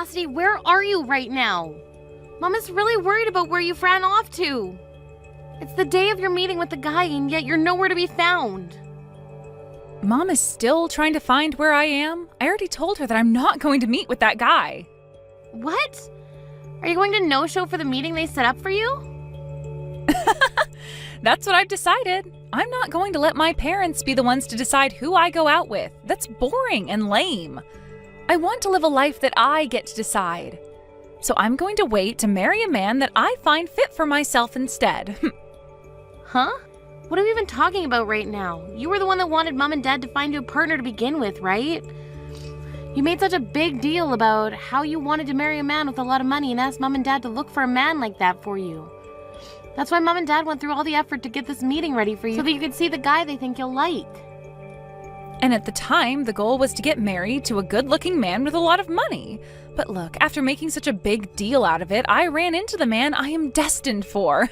Cassidy, where are you right now? Mom is really worried about where you ran off to. It's the day of your meeting with the guy, and yet you're nowhere to be found. Mom is still trying to find where I am. I already told her that I'm not going to meet with that guy. What? Are you going to no-show for the meeting they set up for you? That's what I've decided. I'm not going to let my parents be the ones to decide who I go out with. That's boring and lame. I want to live a life that I get to decide. So I'm going to wait to marry a man that I find fit for myself instead. Huh? What are we even talking about right now? You were the one that wanted Mom and Dad to find you a partner to begin with, right? You made such a big deal about how you wanted to marry a man with a lot of money and asked Mom and Dad to look for a man like that for you. That's why Mom and Dad went through all the effort to get this meeting ready for you so that you could see the guy they think you'll like. And at the time, the goal was to get married to a good-looking man with a lot of money. But look, after making such a big deal out of it, I ran into the man I am destined for.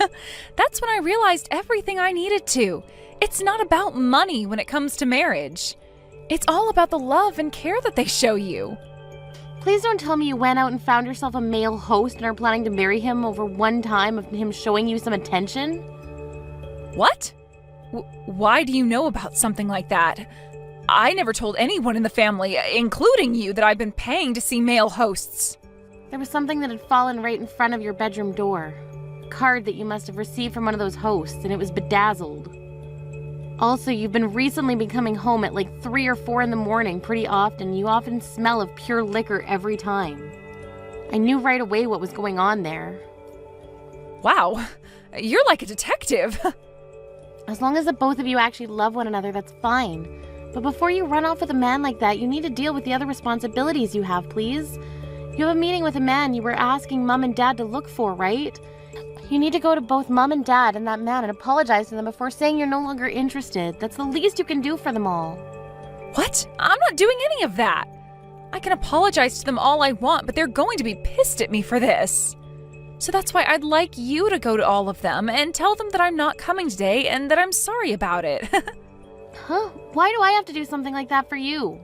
That's when I realized everything I needed to. It's not about money when it comes to marriage. It's all about the love and care that they show you. Please don't tell me you went out and found yourself a male host and are planning to marry him over one time of him showing you some attention? What? Why do you know about something like that? I never told anyone in the family, including you, that I've been paying to see male hosts. There was something that had fallen right in front of your bedroom door. A card that you must have received from one of those hosts, and it was bedazzled. Also, you've been recently coming home at like 3 or 4 in the morning pretty often. You often smell of pure liquor every time. I knew right away what was going on there. Wow, you're like a detective. As long as the both of you actually love one another, that's fine. But before you run off with a man like that, you need to deal with the other responsibilities you have, please. You have a meeting with a man you were asking Mom and Dad to look for, right? You need to go to both Mom and Dad and that man and apologize to them before saying you're no longer interested. That's the least you can do for them all. What? I'm not doing any of that. I can apologize to them all I want, but they're going to be pissed at me for this. So that's why I'd like you to go to all of them and tell them that I'm not coming today and that I'm sorry about it. Huh? Why do I have to do something like that for you?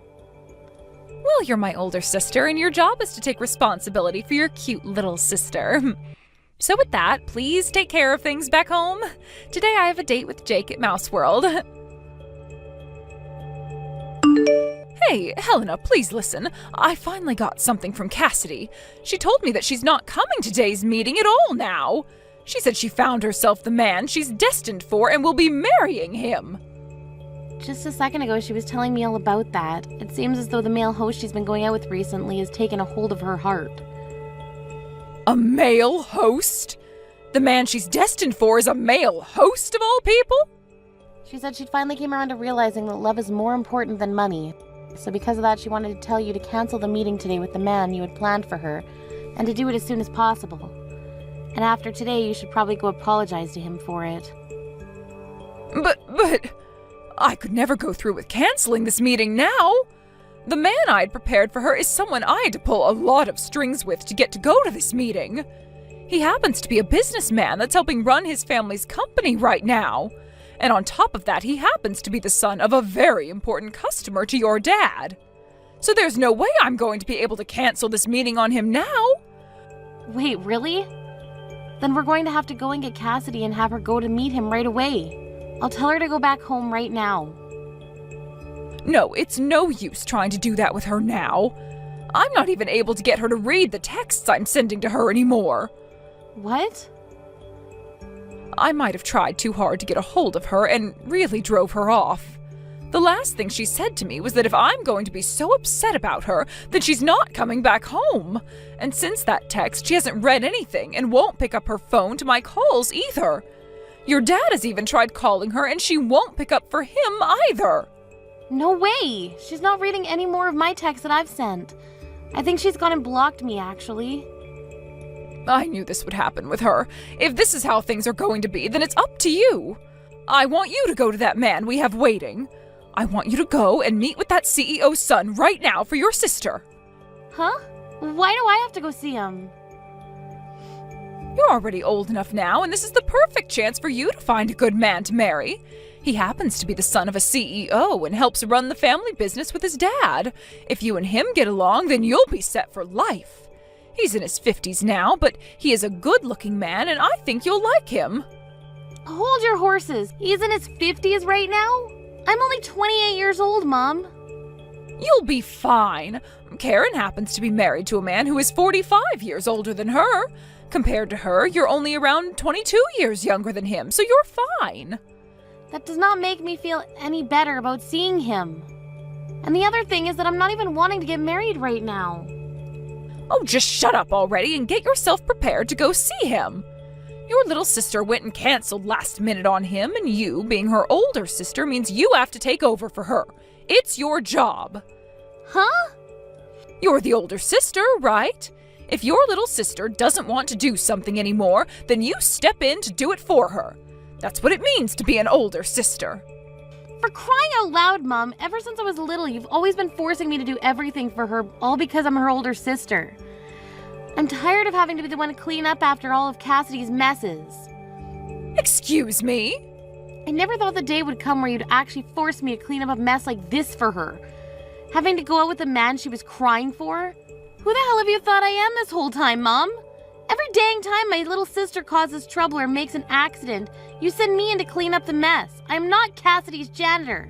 Well, you're my older sister, and your job is to take responsibility for your cute little sister. So with that, please take care of things back home. Today I have a date with Jake at Mouse World. Hey, Helena, please listen. I finally got something from Cassidy. She told me that she's not coming to today's meeting at all now. She said she found herself the man she's destined for and will be marrying him. Just a second ago, she was telling me all about that. It seems as though the male host she's been going out with recently has taken a hold of her heart. A male host? The man she's destined for is a male host of all people? She said she finally came around to realizing that love is more important than money. So because of that, she wanted to tell you to cancel the meeting today with the man you had planned for her, and to do it as soon as possible. And after today, you should probably go apologize to him for it. But... I could never go through with canceling this meeting now. The man I'd prepared for her is someone I had to pull a lot of strings with to get to go to this meeting. He happens to be a businessman that's helping run his family's company right now. And on top of that, he happens to be the son of a very important customer to your dad. So there's no way I'm going to be able to cancel this meeting on him now. Wait, really? Then we're going to have to go and get Cassidy and have her go to meet him right away. I'll tell her to go back home right now. No, it's no use trying to do that with her now. I'm not even able to get her to read the texts I'm sending to her anymore. What? I might have tried too hard to get a hold of her and really drove her off. The last thing she said to me was that if I'm going to be so upset about her, then she's not coming back home. And since that text, she hasn't read anything and won't pick up her phone to my calls either. Your dad has even tried calling her and she won't pick up for him either. No way! She's not reading any more of my texts that I've sent. I think she's gone and blocked me, actually. I knew this would happen with her. If this is how things are going to be, then it's up to you. I want you to go to that man we have waiting. I want you to go and meet with that CEO's son right now for your sister. Huh? Why do I have to go see him? You're already old enough now, and this is the perfect chance for you to find a good man to marry. He happens to be the son of a CEO and helps run the family business with his dad. If you and him get along, then you'll be set for life. He's in his 50s now, but he is a good-looking man, and I think you'll like him. Hold your horses. He's in his 50s right now? I'm only 28 years old, Mom. You'll be fine. Karen happens to be married to a man who is 45 years older than her. Compared to her, you're only around 22 years younger than him, so you're fine. That does not make me feel any better about seeing him. And the other thing is that I'm not even wanting to get married right now. Oh, just shut up already and get yourself prepared to go see him. Your little sister went and canceled last minute on him, and you, being her older sister, means you have to take over for her. It's your job. Huh? You're the older sister, right? If your little sister doesn't want to do something anymore, then you step in to do it for her. That's what it means to be an older sister. For crying out loud, Mom, ever since I was little, you've always been forcing me to do everything for her, all because I'm her older sister. I'm tired of having to be the one to clean up after all of Cassidy's messes. Excuse me? I never thought the day would come where you'd actually force me to clean up a mess like this for her. Having to go out with the man she was crying for? Who the hell have you thought I am this whole time, Mom? Every dang time my little sister causes trouble or makes an accident, you send me in to clean up the mess. I'm not Cassidy's janitor.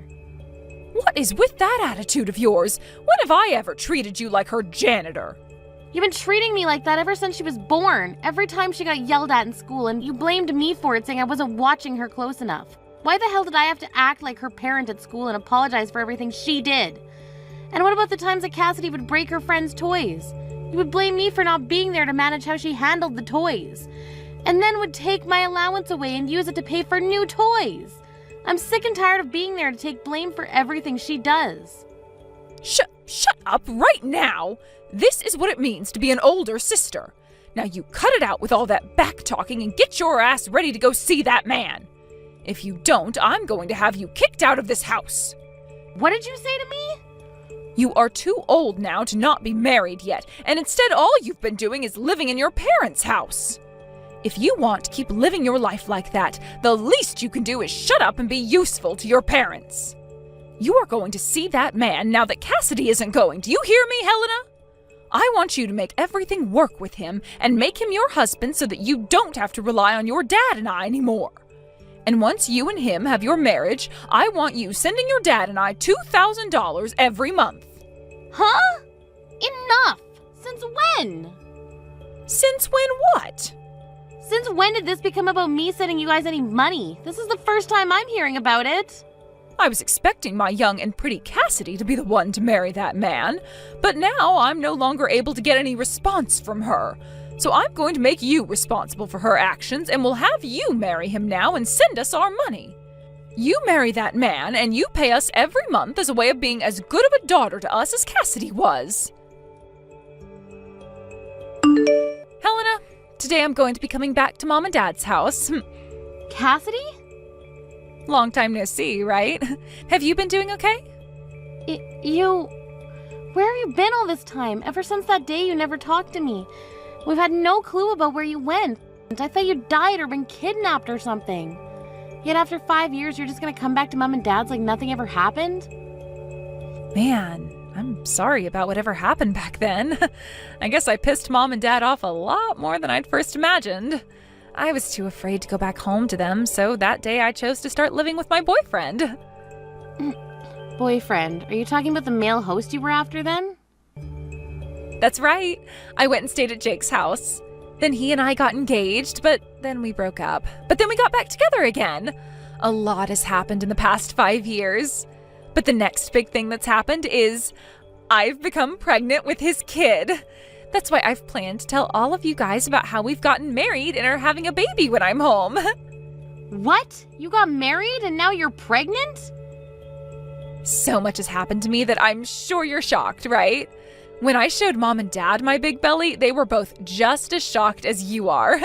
What is with that attitude of yours? When have I ever treated you like her janitor? You've been treating me like that ever since she was born. Every time she got yelled at in school, and you blamed me for it, saying I wasn't watching her close enough. Why the hell did I have to act like her parent at school and apologize for everything she did? And what about the times that Cassidy would break her friend's toys? You would blame me for not being there to manage how she handled the toys. And then would take my allowance away and use it to pay for new toys. I'm sick and tired of being there to take blame for everything she does. Shut up right now! This is what it means to be an older sister. Now you cut it out with all that back-talking and get your ass ready to go see that man. If you don't, I'm going to have you kicked out of this house. What did you say to me? You are too old now to not be married yet, and instead all you've been doing is living in your parents' house. If you want to keep living your life like that, the least you can do is shut up and be useful to your parents. You are going to see that man now that Cassidy isn't going. Do you hear me, Helena? I want you to make everything work with him and make him your husband so that you don't have to rely on your dad and I anymore. And once you and him have your marriage, I want you sending your dad and I $2,000 every month. Huh? Enough! Since when? Since when what? Since when did this become about me sending you guys any money? This is the first time I'm hearing about it. I was expecting my young and pretty Cassidy to be the one to marry that man, but now I'm no longer able to get any response from her. So I'm going to make you responsible for her actions, and we'll have you marry him now and send us our money. You marry that man, and you pay us every month as a way of being as good of a daughter to us as Cassidy was. Helena, today I'm going to be coming back to Mom and Dad's house. Cassidy? Long time no see, right? Have you been doing okay? Where have you been all this time? Ever since that day you never talked to me. We've had no clue about where you went. I thought you died or been kidnapped or something. Yet after 5 years, you're just gonna come back to Mom and Dad's like nothing ever happened? Man, I'm sorry about whatever happened back then. I guess I pissed Mom and Dad off a lot more than I'd first imagined. I was too afraid to go back home to them, so that day I chose to start living with my boyfriend. Boyfriend? Are you talking about the male host you were after then? That's right. I went and stayed at Jake's house. Then he and I got engaged, but then we broke up. But then we got back together again. A lot has happened in the past 5 years. But the next big thing that's happened is I've become pregnant with his kid. That's why I've planned to tell all of you guys about how we've gotten married and are having a baby when I'm home. What? You got married and now you're pregnant? So much has happened to me that I'm sure you're shocked, right? When I showed Mom and Dad my big belly, they were both just as shocked as you are.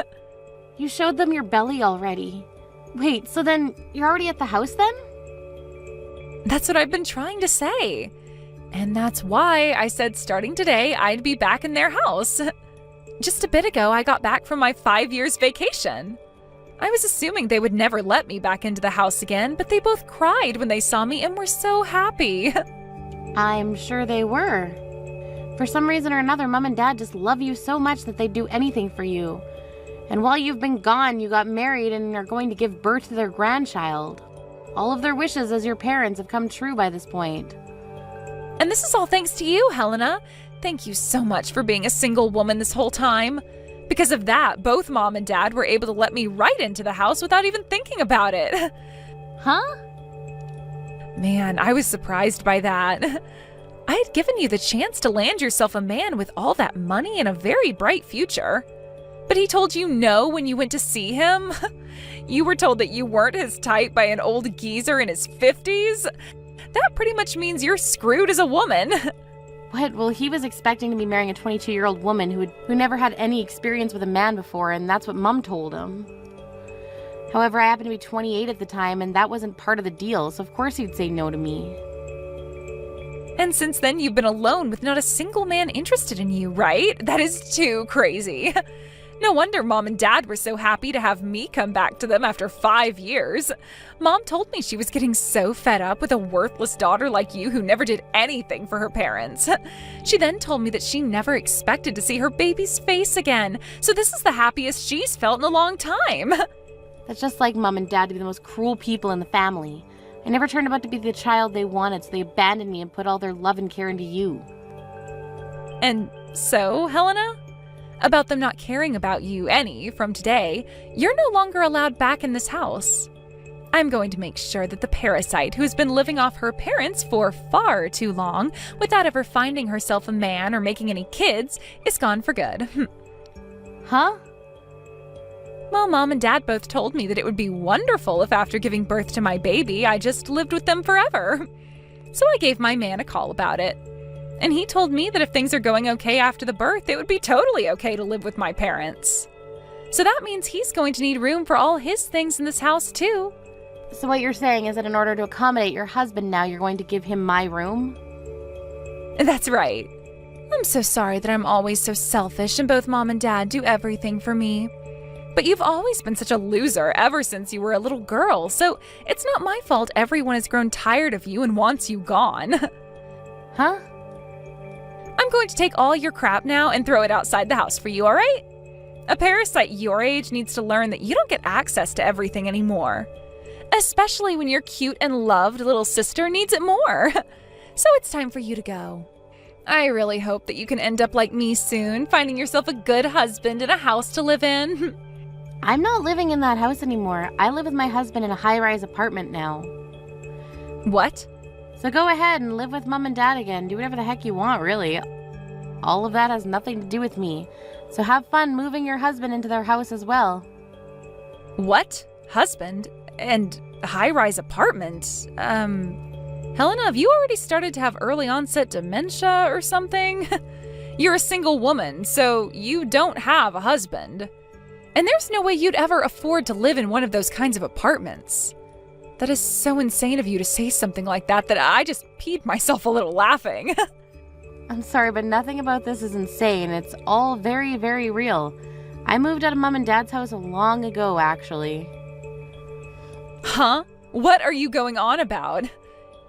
You showed them your belly already. Wait, so then you're already at the house then? That's what I've been trying to say. And that's why I said starting today, I'd be back in their house. Just a bit ago, I got back from my 5 years vacation. I was assuming they would never let me back into the house again, but they both cried when they saw me and were so happy. I'm sure they were. For some reason or another, Mom and Dad just love you so much that they'd do anything for you. And while you've been gone, you got married and are going to give birth to their grandchild. All of their wishes as your parents have come true by this point. And this is all thanks to you, Helena. Thank you so much for being a single woman this whole time. Because of that, both Mom and Dad were able to let me right into the house without even thinking about it. Huh? Man, I was surprised by that. I had given you the chance to land yourself a man with all that money and a very bright future. But he told you no when you went to see him? You were told that you weren't his type by an old geezer in his 50s? That pretty much means you're screwed as a woman. What? Well, he was expecting to be marrying a 22-year-old woman who never had any experience with a man before, and that's what Mom told him. However, I happened to be 28 at the time, and that wasn't part of the deal, so of course he'd say no to me. And since then, you've been alone with not a single man interested in you, right? That is too crazy. No wonder Mom and Dad were so happy to have me come back to them after 5 years. Mom told me she was getting so fed up with a worthless daughter like you who never did anything for her parents. She then told me that she never expected to see her baby's face again, so this is the happiest she's felt in a long time. That's just like Mom and Dad to be the most cruel people in the family. I never turned out to be the child they wanted, so they abandoned me and put all their love and care into you. And so, Helena? About them not caring about you any from today, you're no longer allowed back in this house. I'm going to make sure that the parasite who has been living off her parents for far too long without ever finding herself a man or making any kids is gone for good. Huh? Well, Mom and Dad both told me that it would be wonderful if after giving birth to my baby, I just lived with them forever. So I gave my man a call about it. And he told me that if things are going okay after the birth, it would be totally okay to live with my parents. So that means he's going to need room for all his things in this house too. So what you're saying is that in order to accommodate your husband now, you're going to give him my room? That's right. I'm so sorry that I'm always so selfish and both Mom and Dad do everything for me. But you've always been such a loser ever since you were a little girl, so it's not my fault everyone has grown tired of you and wants you gone. Huh? I'm going to take all your crap now and throw it outside the house for you, all right? A parasite your age needs to learn that you don't get access to everything anymore. Especially when your cute and loved little sister needs it more. So it's time for you to go. I really hope that you can end up like me soon, finding yourself a good husband and a house to live in. I'm not living in that house anymore. I live with my husband in a high-rise apartment now. What? So go ahead and live with Mom and Dad again. Do whatever the heck you want, really. All of that has nothing to do with me. So have fun moving your husband into their house as well. What? Husband? And high-rise apartment? Helena, have you already started to have early onset dementia or something? You're a single woman, so you don't have a husband. And there's no way you'd ever afford to live in one of those kinds of apartments. That is so insane of you to say something like that I just peed myself a little laughing. I'm sorry, but nothing about this is insane. It's all very, very real. I moved out of Mom and Dad's house long ago, actually. Huh? What are you going on about?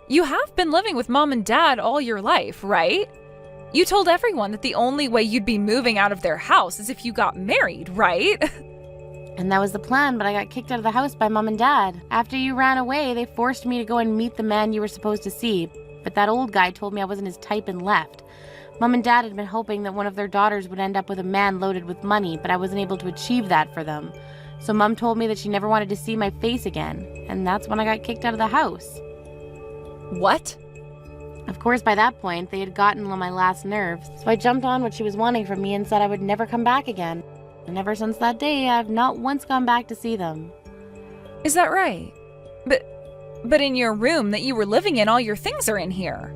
You have been living with Mom and Dad all your life, right? You told everyone that the only way you'd be moving out of their house is if you got married, right? And that was the plan, but I got kicked out of the house by Mom and Dad. After you ran away, they forced me to go and meet the man you were supposed to see. But that old guy told me I wasn't his type and left. Mom and Dad had been hoping that one of their daughters would end up with a man loaded with money, but I wasn't able to achieve that for them. So Mom told me that she never wanted to see my face again, and that's when I got kicked out of the house. What? Of course, by that point, they had gotten on my last nerves, so I jumped on what she was wanting from me and said I would never come back again. And ever since that day, I've not once gone back to see them. Is that right? But in your room that you were living in, all your things are in here.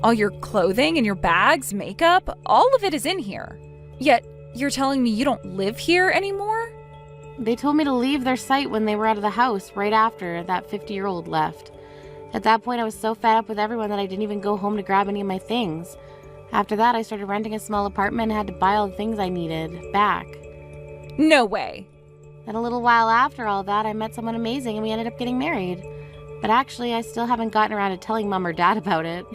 All your clothing and your bags, makeup, all of it is in here. Yet, you're telling me you don't live here anymore? They told me to leave their site when they were out of the house right after that 50-year-old left. At that point, I was so fed up with everyone that I didn't even go home to grab any of my things. After that, I started renting a small apartment and had to buy all the things I needed back. No way. Then a little while after all that, I met someone amazing and we ended up getting married. But actually, I still haven't gotten around to telling Mom or Dad about it.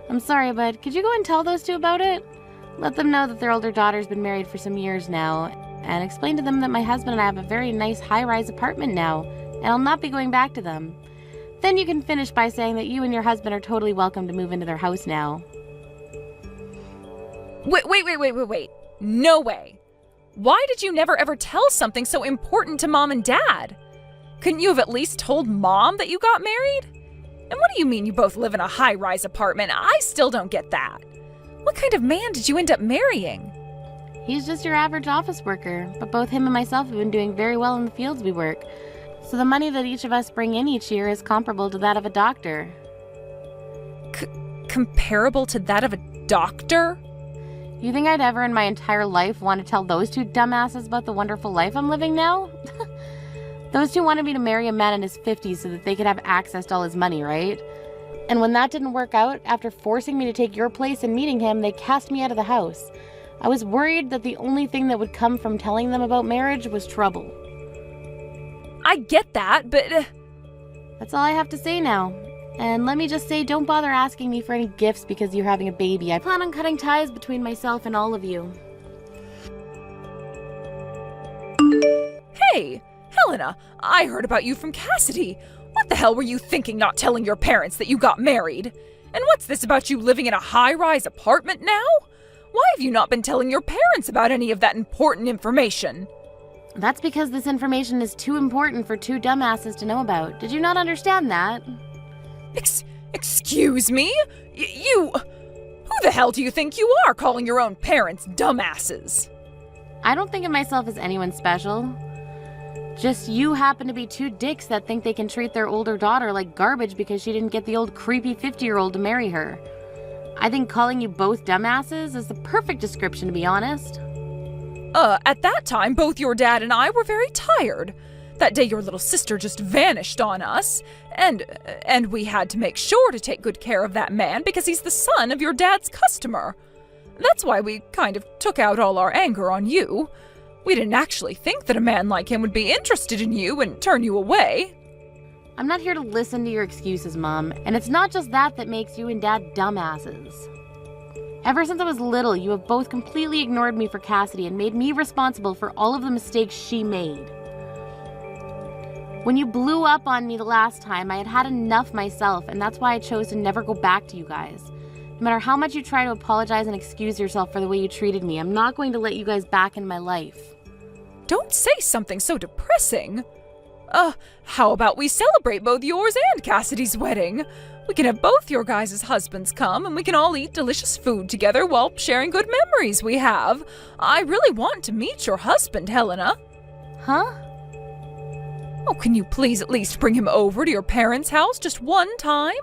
I'm sorry, but could you go and tell those two about it? Let them know that their older daughter's been married for some years now, and explain to them that my husband and I have a very nice high-rise apartment now, and I'll not be going back to them. Then you can finish by saying that you and your husband are totally welcome to move into their house now. Wait. No way. Why did you never ever tell something so important to Mom and Dad? Couldn't you have at least told Mom that you got married? And what do you mean you both live in a high-rise apartment? I still don't get that. What kind of man did you end up marrying? He's just your average office worker, but both him and myself have been doing very well in the fields we work. So the money that each of us bring in each year is comparable to that of a doctor. Comparable to that of a doctor? You think I'd ever in my entire life want to tell those two dumbasses about the wonderful life I'm living now? Those two wanted me to marry a man in his 50s so that they could have access to all his money, right? And when that didn't work out, after forcing me to take your place and meeting him, they cast me out of the house. I was worried that the only thing that would come from telling them about marriage was trouble. I get that, but... That's all I have to say now. And let me just say, don't bother asking me for any gifts because you're having a baby. I plan on cutting ties between myself and all of you. Hey, Helena, I heard about you from Cassidy. What the hell were you thinking not telling your parents that you got married? And what's this about you living in a high-rise apartment now? Why have you not been telling your parents about any of that important information? That's because this information is too important for two dumbasses to know about. Did you not understand that? Excuse me? You... Who the hell do you think you are calling your own parents dumbasses? I don't think of myself as anyone special. Just you happen to be two dicks that think they can treat their older daughter like garbage because she didn't get the old creepy 50-year-old to marry her. I think calling you both dumbasses is the perfect description, to be honest. At that time, both your dad and I were very tired. That day your little sister just vanished on us, and we had to make sure to take good care of that man because he's the son of your dad's customer. That's why we kind of took out all our anger on you. We didn't actually think that a man like him would be interested in you and turn you away. I'm not here to listen to your excuses, Mom, and it's not just that that makes you and Dad dumbasses. Ever since I was little, you have both completely ignored me for Cassidy and made me responsible for all of the mistakes she made. When you blew up on me the last time, I had had enough myself, and that's why I chose to never go back to you guys. No matter how much you try to apologize and excuse yourself for the way you treated me, I'm not going to let you guys back in my life. Don't say something so depressing. How about we celebrate both yours and Cassidy's wedding? We can have both your guys' husbands come, and we can all eat delicious food together while sharing good memories we have. I really want to meet your husband, Helena. Huh? Oh, can you please at least bring him over to your parents' house just one time?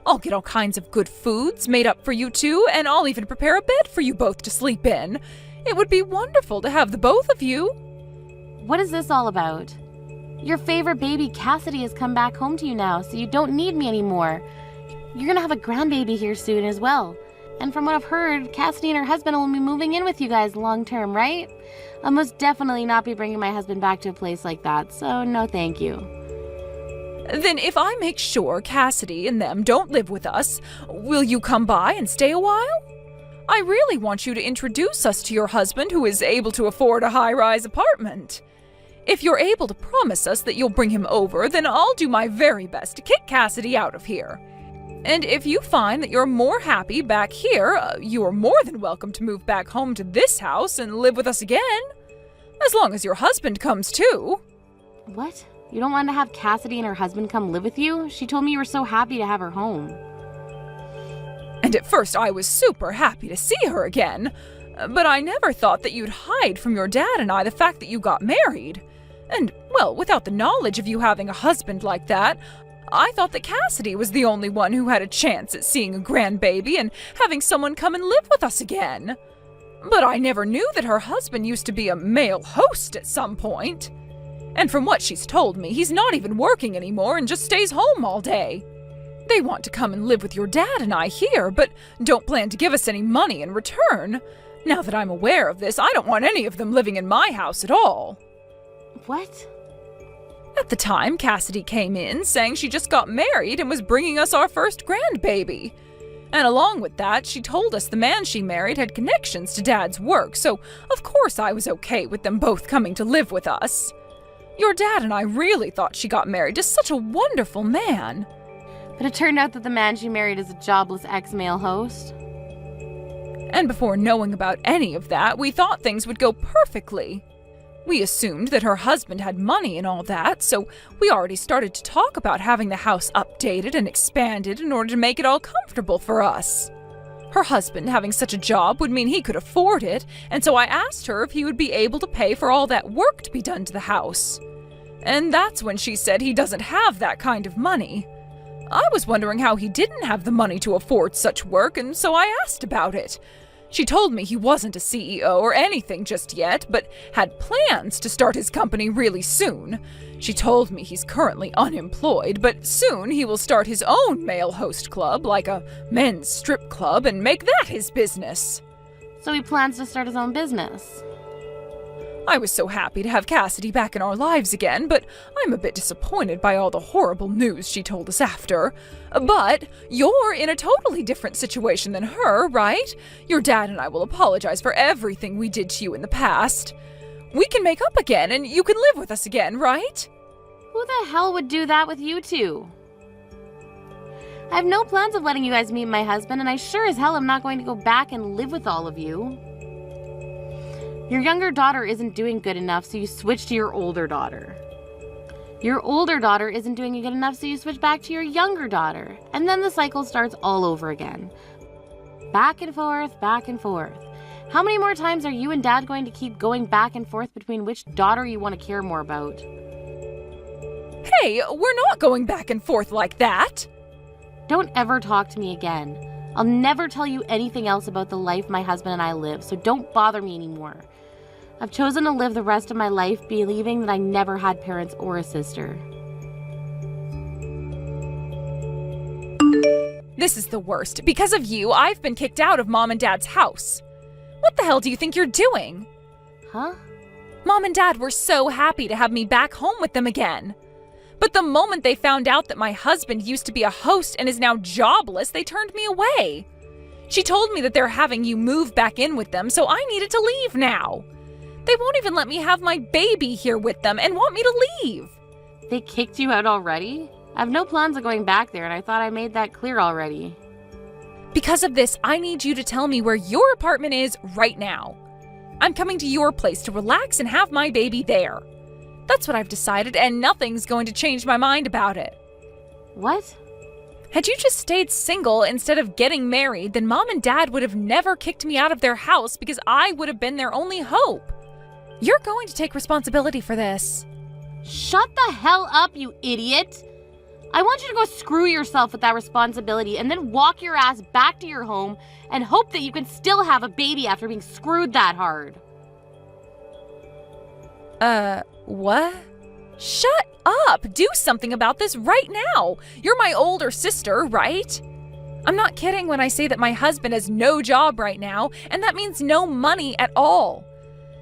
I'll get all kinds of good foods made up for you two, and I'll even prepare a bed for you both to sleep in. It would be wonderful to have the both of you. What is this all about? Your favorite baby, Cassidy, has come back home to you now, so you don't need me anymore. You're gonna have a grandbaby here soon as well. And from what I've heard, Cassidy and her husband will be moving in with you guys long term, right? I'll most definitely not be bringing my husband back to a place like that, so no thank you. Then if I make sure Cassidy and them don't live with us, will you come by and stay a while? I really want you to introduce us to your husband who is able to afford a high-rise apartment. If you're able to promise us that you'll bring him over, then I'll do my very best to kick Cassidy out of here. And if you find that you're more happy back here, you are more than welcome to move back home to this house and live with us again. As long as your husband comes too. What? You don't want to have Cassidy and her husband come live with you? She told me you were so happy to have her home. And at first I was super happy to see her again. But I never thought that you'd hide from your dad and I the fact that you got married. And, well, without the knowledge of you having a husband like that, I thought that Cassidy was the only one who had a chance at seeing a grandbaby and having someone come and live with us again. But I never knew that her husband used to be a male host at some point. And from what she's told me, he's not even working anymore and just stays home all day. They want to come and live with your dad and I here, but don't plan to give us any money in return. Now that I'm aware of this, I don't want any of them living in my house at all. What? At the time, Cassidy came in saying she just got married and was bringing us our first grandbaby. And along with that, she told us the man she married had connections to Dad's work, so of course I was okay with them both coming to live with us. Your dad and I really thought she got married to such a wonderful man. But it turned out that the man she married is a jobless ex-male host. And before knowing about any of that, we thought things would go perfectly. We assumed that her husband had money and all that, so we already started to talk about having the house updated and expanded in order to make it all comfortable for us. Her husband having such a job would mean he could afford it, and so I asked her if he would be able to pay for all that work to be done to the house. And that's when she said he doesn't have that kind of money. I was wondering how he didn't have the money to afford such work, and so I asked about it. She told me he wasn't a CEO or anything just yet, but had plans to start his company really soon. She told me he's currently unemployed, but soon he will start his own male host club, like a men's strip club, and make that his business. So he plans to start his own business. I was so happy to have Cassidy back in our lives again, but I'm a bit disappointed by all the horrible news she told us after. But you're in a totally different situation than her, right? Your dad and I will apologize for everything we did to you in the past. We can make up again, and you can live with us again, right? Who the hell would do that with you two? I have no plans of letting you guys meet my husband, and I sure as hell am not going to go back and live with all of you. Your younger daughter isn't doing good enough, so you switch to your older daughter. Your older daughter isn't doing good enough, so you switch back to your younger daughter. And then the cycle starts all over again. Back and forth, back and forth. How many more times are you and Dad going to keep going back and forth between which daughter you want to care more about? Hey, we're not going back and forth like that! Don't ever talk to me again. I'll never tell you anything else about the life my husband and I live, so don't bother me anymore. I've chosen to live the rest of my life believing that I never had parents or a sister. This is the worst. Because of you, I've been kicked out of Mom and Dad's house. What the hell do you think you're doing? Huh? Mom and Dad were so happy to have me back home with them again. But the moment they found out that my husband used to be a host and is now jobless, they turned me away. She told me that they're having you move back in with them, so I needed to leave now. They won't even let me have my baby here with them and want me to leave. They kicked you out already? I have no plans of going back there, and I thought I made that clear already. Because of this, I need you to tell me where your apartment is right now. I'm coming to your place to relax and have my baby there. That's what I've decided, and nothing's going to change my mind about it. What? Had you just stayed single instead of getting married, then Mom and Dad would have never kicked me out of their house because I would have been their only hope. You're going to take responsibility for this. Shut the hell up, you idiot! I want you to go screw yourself with that responsibility and then walk your ass back to your home and hope that you can still have a baby after being screwed that hard. What? Shut up! Do something about this right now! You're my older sister, right? I'm not kidding when I say that my husband has no job right now, and that means no money at all.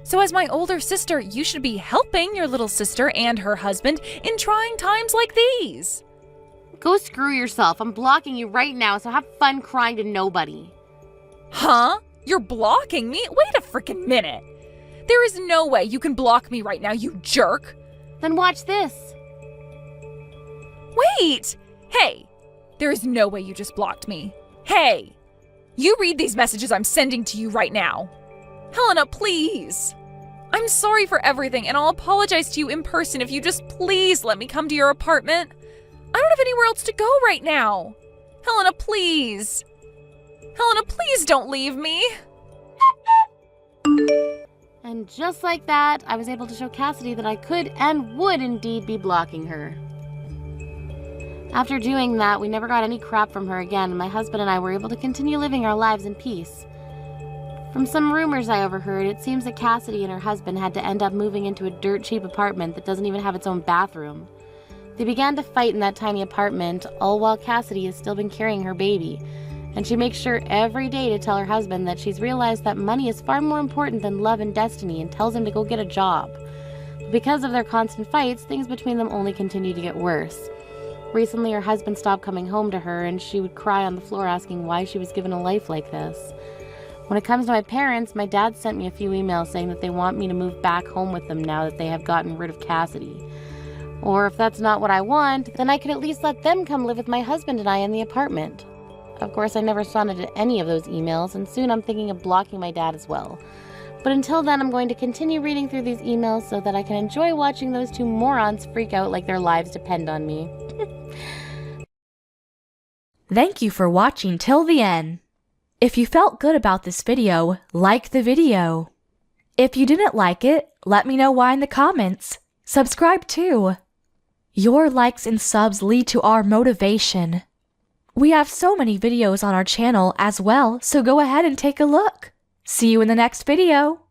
So as my older sister, you should be helping your little sister and her husband in trying times like these. Go screw yourself. I'm blocking you right now, so have fun crying to nobody. Huh? You're blocking me? Wait a freaking minute. There is no way you can block me right now, you jerk. Then watch this. Wait! Hey! There is no way you just blocked me. Hey! You read these messages I'm sending to you right now. Helena, please! I'm sorry for everything, and I'll apologize to you in person if you just please let me come to your apartment. I don't have anywhere else to go right now. Helena, please! Helena, please don't leave me! And just like that, I was able to show Cassidy that I could and would indeed be blocking her. After doing that, we never got any crap from her again, and my husband and I were able to continue living our lives in peace. From some rumors I overheard, it seems that Cassidy and her husband had to end up moving into a dirt-cheap apartment that doesn't even have its own bathroom. They began to fight in that tiny apartment, all while Cassidy has still been carrying her baby, and she makes sure every day to tell her husband that she's realized that money is far more important than love and destiny and tells him to go get a job. But because of their constant fights, things between them only continue to get worse. Recently, her husband stopped coming home to her, and she would cry on the floor asking why she was given a life like this. When it comes to my parents, my dad sent me a few emails saying that they want me to move back home with them now that they have gotten rid of Cassidy. Or if that's not what I want, then I could at least let them come live with my husband and I in the apartment. Of course, I never responded to any of those emails, and soon I'm thinking of blocking my dad as well. But until then, I'm going to continue reading through these emails so that I can enjoy watching those two morons freak out like their lives depend on me. Thank you for watching till the end. If you felt good about this video, like the video. If you didn't like it, let me know why in the comments. Subscribe too. Your likes and subs lead to our motivation. We have so many videos on our channel as well, so go ahead and take a look. See you in the next video.